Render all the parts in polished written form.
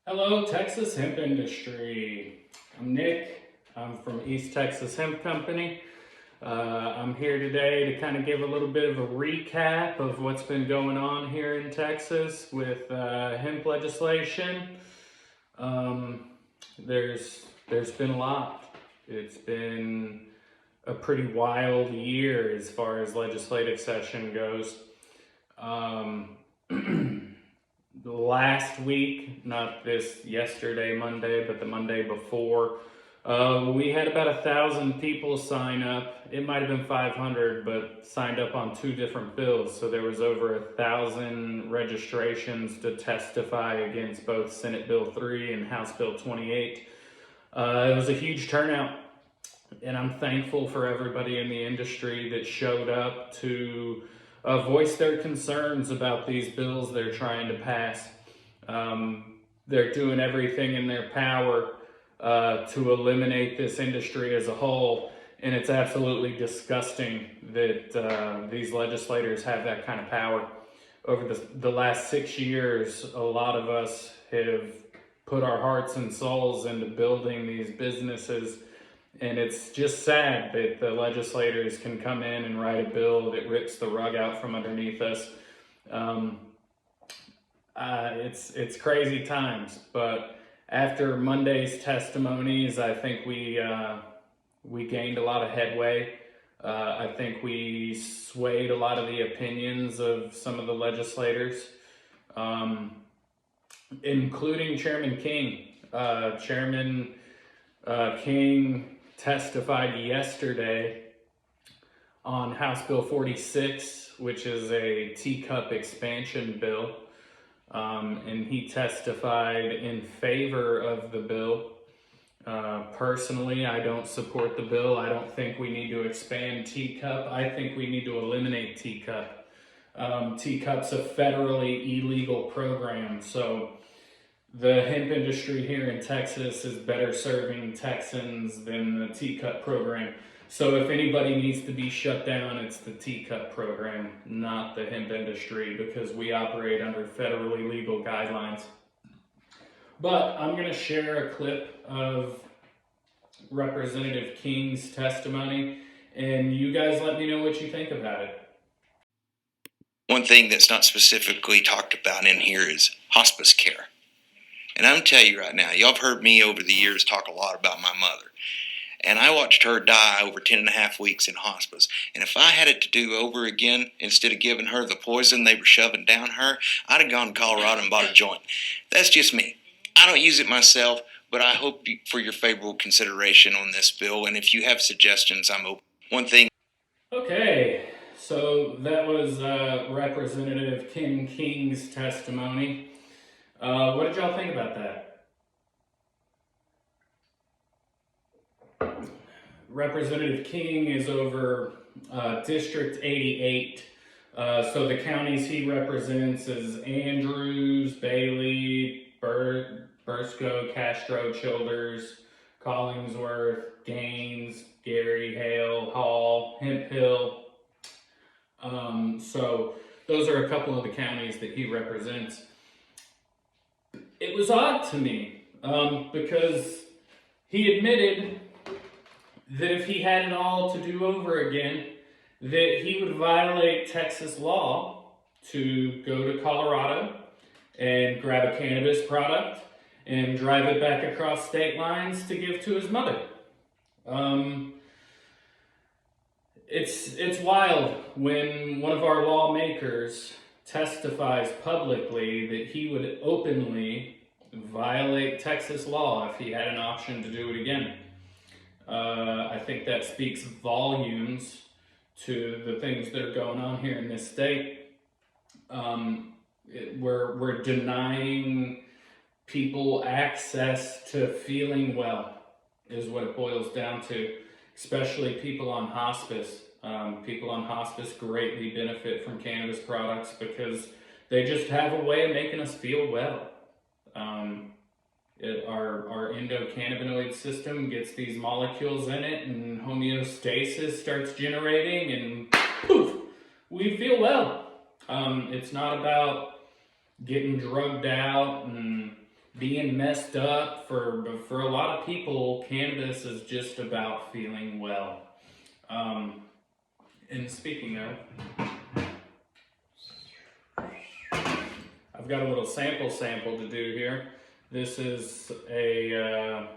Hello, Texas hemp industry. I'm Nick. I'm from East Texas Hemp Company. I'm here today to kind of give a little bit of a recap of what's been going on here in Texas with hemp legislation. Um, there's been a lot. It's been a pretty wild year as far as legislative session goes. Um, the last week, not this yesterday, Monday, but the Monday before, we had about 1,000 people sign up. It might have been 500, but signed up on two different bills. So there was over 1,000 registrations to testify against both Senate Bill 3 and House Bill 28. It was a huge turnout, and I'm thankful for everybody in the industry that showed up to voice their concerns about these bills they're trying to pass. They're doing everything in their power to eliminate this industry as a whole, and it's absolutely disgusting that these legislators have that kind of power. Over the last 6 years, a lot of us have put our hearts and souls into building these businesses, and it's just sad that the legislators can come in and write a bill that rips the rug out from underneath us. It's crazy times, but after Monday's testimonies, I think we gained a lot of headway. I think we swayed a lot of the opinions of some of the legislators, including Chairman King. Chairman King testified yesterday on House Bill 46, which is a teacup expansion bill. And he testified in favor of the bill. Personally, I don't support the bill. I don't think we need to expand teacup. I think we need to eliminate teacup. Teacup's a federally illegal program, so the hemp industry here in Texas is better serving Texans than the teacup program. So if anybody needs to be shut down, it's the teacup program, not the hemp industry, because we operate under federally legal guidelines. But I'm going to share a clip of Representative King's testimony, and you guys let me know what you think about it. One thing that's not specifically talked about in here is hospice care. And I'm telling you right now, y'all have heard me over the years talk a lot about my mother. And I watched her die over 10 and a half weeks in hospice. And if I had it to do over again, instead of giving her the poison they were shoving down her, I'd have gone to Colorado and bought a joint. That's just me. I don't use it myself, but I hope for your favorable consideration on this bill. And if you have suggestions, I'm open. One thing. Okay, so that was Representative Kim King's testimony. What did y'all think about that? Representative King is over District 88. So the counties he represents is Andrews, Bailey, Burscoe, Castro, Childers, Collingsworth, Gaines, Gary, Hale, Hall, Hemp Hill. So those are a couple of the counties that he represents. It was odd to me because he admitted that if he had it all to do over again, that he would violate Texas law to go to Colorado and grab a cannabis product and drive it back across state lines to give to his mother. It's wild when one of our lawmakers testifies publicly that he would openly violate Texas law if he had an option to do it again. I think that speaks volumes to the things that are going on here in this state. We're denying people access to feeling well, is what it boils down to, especially people on hospice. People on hospice greatly benefit from cannabis products because they just have a way of making us feel well. Our endocannabinoid system gets these molecules in it, and homeostasis starts generating, and poof, we feel well. It's not about getting drugged out and being messed up. For a lot of people, cannabis is just about feeling well. And speaking of, I've got a little sample to do here. This is a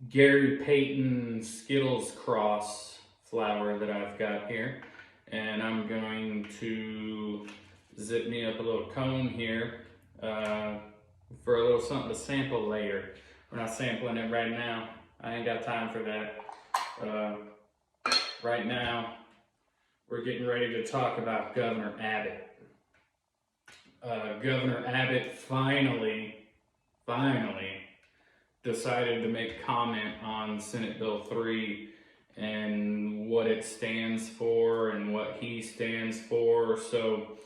Gary Payton Skittles Cross flower that I've got here. And I'm going to zip me up a little cone here for a little something to sample later. We're not sampling it right now. I ain't got time for that. Right now, we're getting ready to talk about Governor Abbott. Governor Abbott finally decided to make comment on Senate Bill 3 and what it stands for and what he stands for. So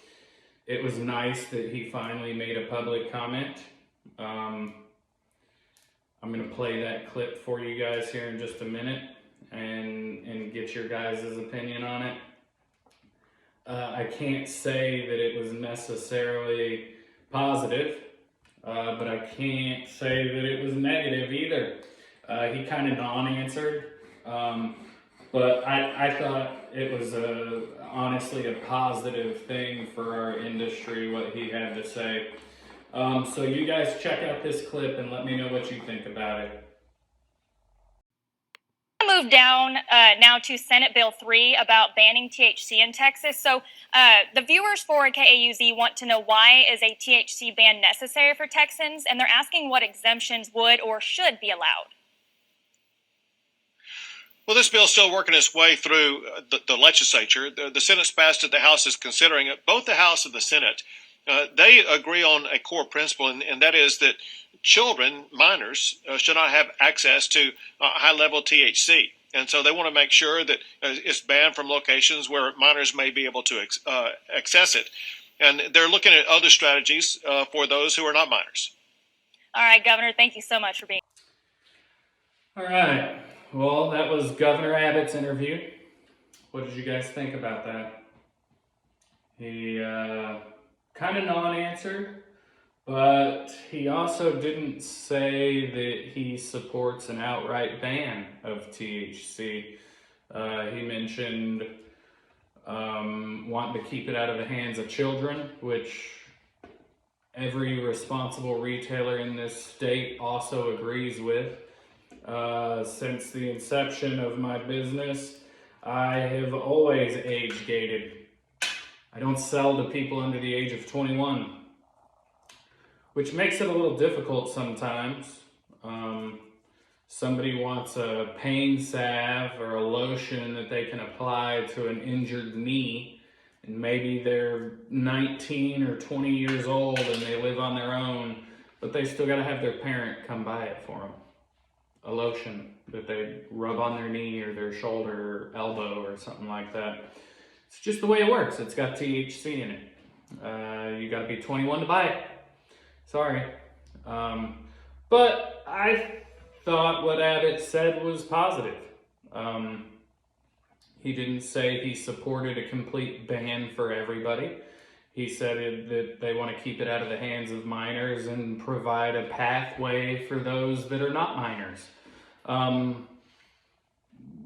it was nice that he finally made a public comment. I'm going to play that clip for you guys here in just a minute and get your guys' opinion on it. I can't say that it was necessarily positive, but I can't say that it was negative either. He kind of non-answered, but I thought it was honestly a positive thing for our industry, what he had to say. So you guys check out this clip and let me know what you think about it. Move down now to Senate Bill 3 about banning THC in Texas. So the viewers for KAUZ want to know, why is a THC ban necessary for Texans, and they're asking what exemptions would or should be allowed. Well, this bill is still working its way through the legislature. The Senate's passed it, the House is considering it. Both the House and the Senate, they agree on a core principle, and that is that children, minors, should not have access to high-level THC. And so they want to make sure that it's banned from locations where minors may be able to access it. And they're looking at other strategies for those who are not minors. All right, Governor, thank you so much for being All right. Well, that was Governor Abbott's interview. What did you guys think about that? He kind of non-answered, but he also didn't say that he supports an outright ban of THC. He mentioned wanting to keep it out of the hands of children, which every responsible retailer in this state also agrees with. Since the inception of my business, I have always age gated. I don't sell to people under the age of 21, which makes it a little difficult sometimes. Somebody wants a pain salve or a lotion that they can apply to an injured knee, and maybe they're 19 or 20 years old and they live on their own, but they still got to have their parent come buy it for them. A lotion that they rub on their knee or their shoulder or elbow or something like that. It's just the way it works. It's got THC in it. You got to be 21 to buy it. Sorry. But I thought what Abbott said was positive. He didn't say he supported a complete ban for everybody. He said that they want to keep it out of the hands of minors and provide a pathway for those that are not minors,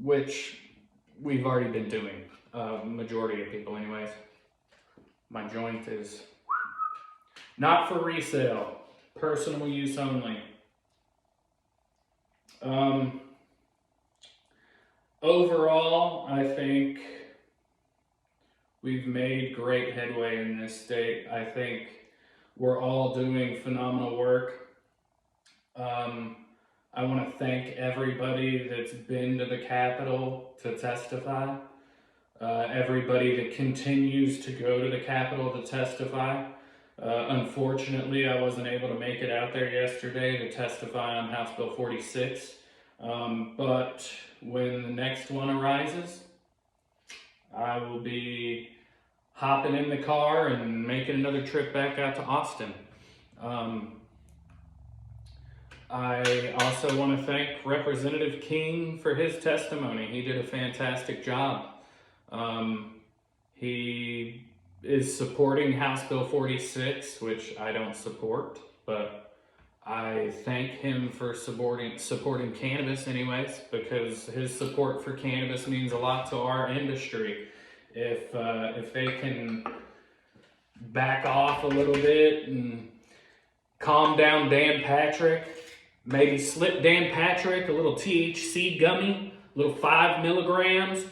which we've already been doing, majority of people anyways. My joint is not for resale, personal use only. Overall, I think we've made great headway in this state. I think we're all doing phenomenal work. I want to thank everybody that's been to the Capitol to testify. Everybody that continues to go to the Capitol to testify. Unfortunately, I wasn't able to make it out there yesterday to testify on House Bill 46. But when the next one arises, I will be hopping in the car and making another trip back out to Austin. I also want to thank Representative King for his testimony. He did a fantastic job. He is supporting House Bill 46, which I don't support, but I thank him for supporting cannabis anyways, because his support for cannabis means a lot to our industry. If they can back off a little bit and calm down Dan Patrick, maybe slip Dan Patrick a little THC gummy, a little 5 milligrams,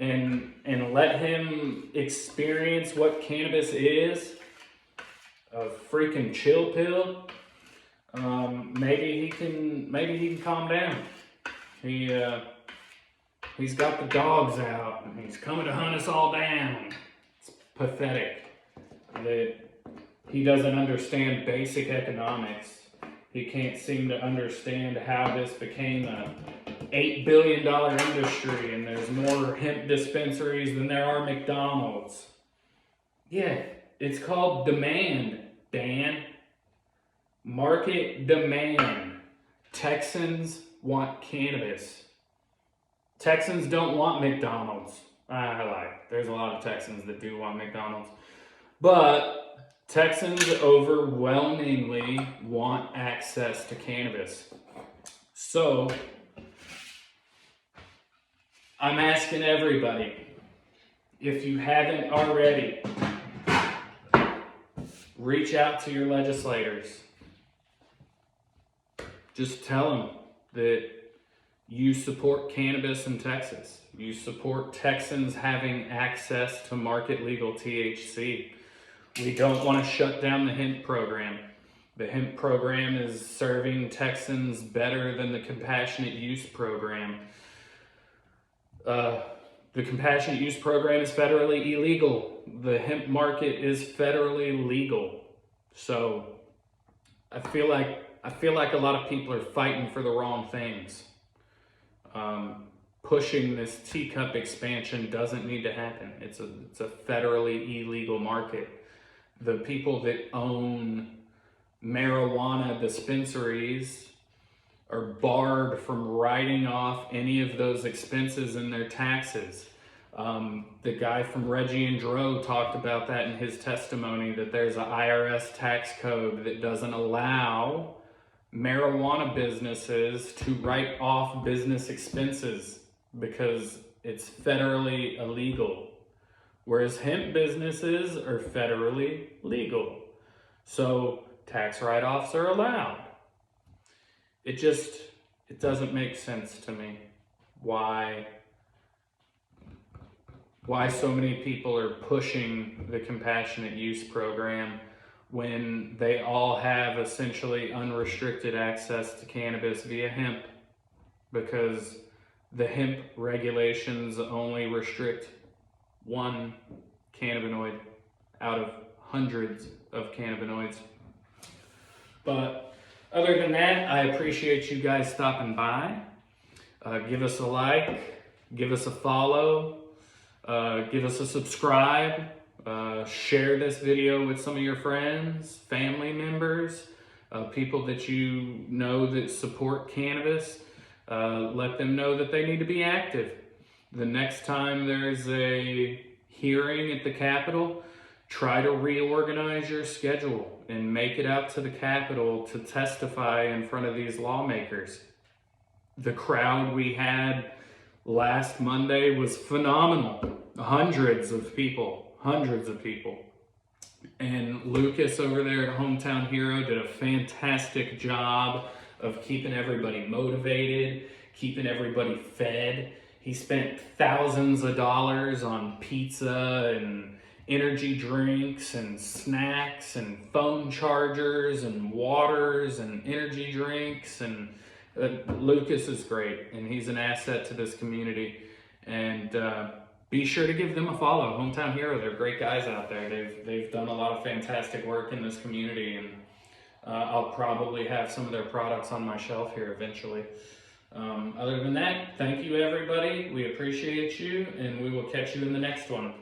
and let him experience what cannabis is, a freaking chill pill. Maybe he can calm down. He's got the dogs out and he's coming to hunt us all down. It's pathetic that he doesn't understand basic economics. He can't seem to understand how this became a $8 billion industry and there's more hemp dispensaries than there are McDonald's. Yeah, it's called demand, Dan. Market demand. Texans want cannabis. Texans don't want McDonald's. I lied. There's a lot of Texans that do want McDonald's. But Texans overwhelmingly want access to cannabis. So, I'm asking everybody, if you haven't already, reach out to your legislators. Just tell them that you support cannabis in Texas. You support Texans having access to market legal THC. We don't want to shut down the hemp program. The hemp program is serving Texans better than the compassionate use program. The compassionate use program is federally illegal. The hemp market is federally legal. So I feel like a lot of people are fighting for the wrong things. Pushing this teacup expansion doesn't need to happen. It's a federally illegal market. The people that own marijuana dispensaries are barred from writing off any of those expenses in their taxes. The guy from Reggie and Dro talked about that in his testimony, that there's an IRS tax code that doesn't allow marijuana businesses to write off business expenses because it's federally illegal, whereas hemp businesses are federally legal. So tax write-offs are allowed. It doesn't make sense to me why so many people are pushing the compassionate use program when they all have essentially unrestricted access to cannabis via hemp, because the hemp regulations only restrict one cannabinoid out of hundreds of cannabinoids. But other than that, I appreciate you guys stopping by. Give us a like, give us a follow, give us a subscribe. Share this video with some of your friends, family members, people that you know that support cannabis. Let them know that they need to be active. The next time there's a hearing at the Capitol, try to reorganize your schedule and make it out to the Capitol to testify in front of these lawmakers. The crowd we had last Monday was phenomenal. Hundreds of people. And Lucas over there at Hometown Hero did a fantastic job of keeping everybody motivated, keeping everybody fed. He spent thousands of dollars on pizza and energy drinks and snacks and phone chargers and waters and energy drinks. And Lucas is great, and he's an asset to this community. And be sure to give them a follow. Hometown Hero, they're great guys out there. They've done a lot of fantastic work in this community, and I'll probably have some of their products on my shelf here eventually. Other than that, thank you everybody. We appreciate you, and we will catch you in the next one.